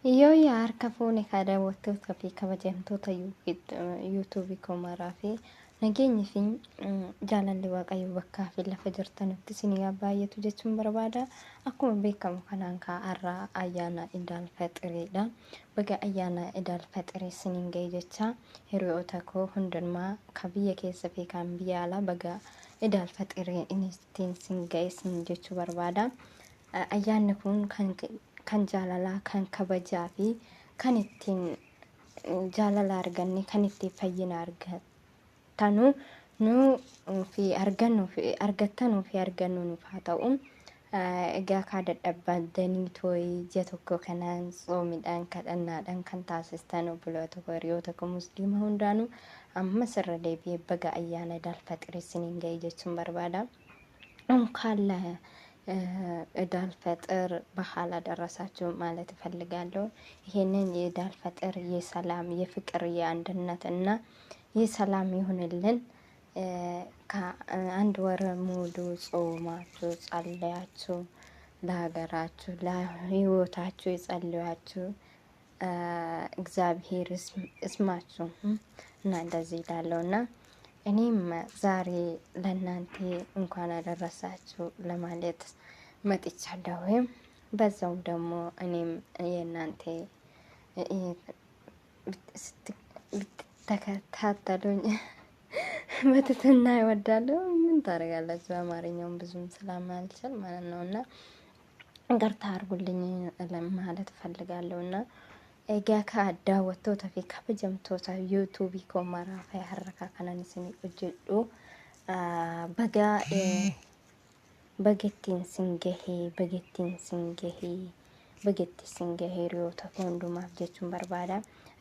Yoo yaa harka fuune kaadha wattoota fi kabajamtoota yuutuubii komaraa fi nageenyi fi jaalalli waaqayyo bakkaa fi lafa jirtanitti isinii baay'atu jechuun barbaada. Akkuma beekamu kanaan ka'arraa ayyaana Idaal Faxiriidha. Baga ayyaana Idaal Faxirii isiniin ga'e jecha hiriyoota koo hundumaa kan biyya keessa fi kan biyya alaa baga Idaal Faxirii ittiin isin ga'e isin jechuu barbaada. Ayyaanni kun kan jaalalaa, kan kabajaa fi kan ittiin jaalala arganne, kan ittiin fayyina argatanu fi argattanuu fi argannu nuuf haa ta'u. Egaa kaa dadhabbaddanii tooyi ji'a tokko kanaan soomiidhaan kadhannaadhaan kan taasistan obboloota koo hiriyoota koo musliima hundaanuu ammas irra deebi'ee baga ayyaana Idaal Faxirii isiniin ga'e jechuun barbaada. እንኳን ኢዳል ፈጥር በዓል አደረሳችሁ ማለት እፈልጋለሁ። ይሄንን የኢዳል ፈጥር የሰላም የፍቅር የአንድነት እና የሰላም ይሁንልን። ከአንድ ወር ሙሉ ጾማችሁ ጸልያችሁ ለሀገራችሁ ለህይወታችሁ የጸልያችሁ እግዚአብሔር እስማችሁ እና እንደዚህ ይላለውና እኔም ዛሬ ለእናንተ እንኳን አደረሳችሁ ለማለት መጥቻለሁ። በዛው ደግሞ እኔም የእናንተ ስትከታተሉኝ በትህትና እወዳለሁ። ምን ታደርጋላችሁ? አማርኛውን ብዙም ስለማልችል ማለት ነውና ይቅርታ አድርጉልኝ ለማለት እፈልጋለሁና egaa ka daawwattoota fi kabajamtoota yuutuubii koo maraa fi harka kanan isinii hojjedhu bagettiin singahee hiriyoota koo hundumaaf jechuun barbaada.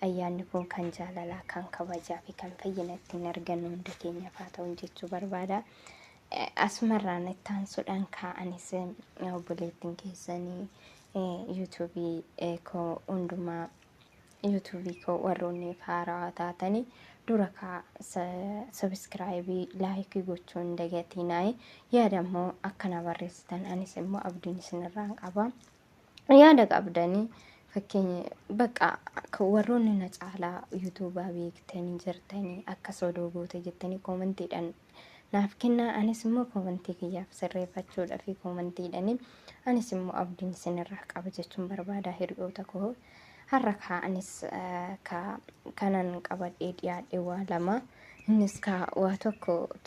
Ayyaanni kun kan jaalalaa, kan kabajaa fi kan fayyina ittiin argannu hunda keenyaaf haa ta'u jechuu barbaada. Asumarraan itti aansuudhaan kaa'anis obboleettiin keessanii yuutuubii koo hundumaa yuutuubii koo warroonni haarawaa taatanii dura sabiskiraayibii laayikii gochuu hin dagatinaa. Yaadammoo akkana barreessitan anis immoo abdiin isinirraan qaba. Yaada qabdanii fakkeenya bakka warroonni na caalaa yuutuubaa beektanii jirtanii akka sodoo goote jettanii koomentiidhaan naaf kennaa. Anis immoo koomentii kiyyaaf sirreeffachuudha fi koomentiidhaan anis immoo abdiin isinirraa qaba jechuun barbaada hiriyoota koo. Har'a ka'anis kanan qabadhee dhiyaadhe waa lama. Innis waa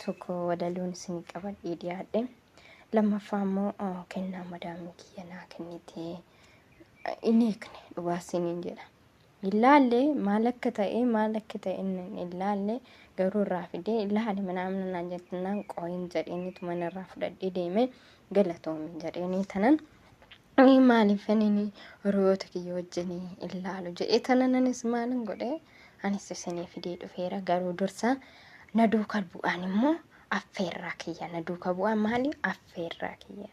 tokko wadaluun isin qabadhee dhiyaadhe. Lammaffaa immoo kennaa madaamii kiyya naa kennite inni eegne dhugaa isiniin jedha. Ilaallee maal akka ta'e inni ilaallee garuu irraa fidee ilaali manaamna naan jettinaan qooyin jedheenitu mana irraa fudhadhee deeme galatoomi jedheeni tanan. Maaliif ani hiriyoota kiyya wajjinii ilaalu jedhee tanan anis maalin godhe anis isinii fidee dhufeera. Garuu dursa na duukaa bu'aan immoo affeerraa kiyya na duukaa bu'aan maali affeerraa kiyya.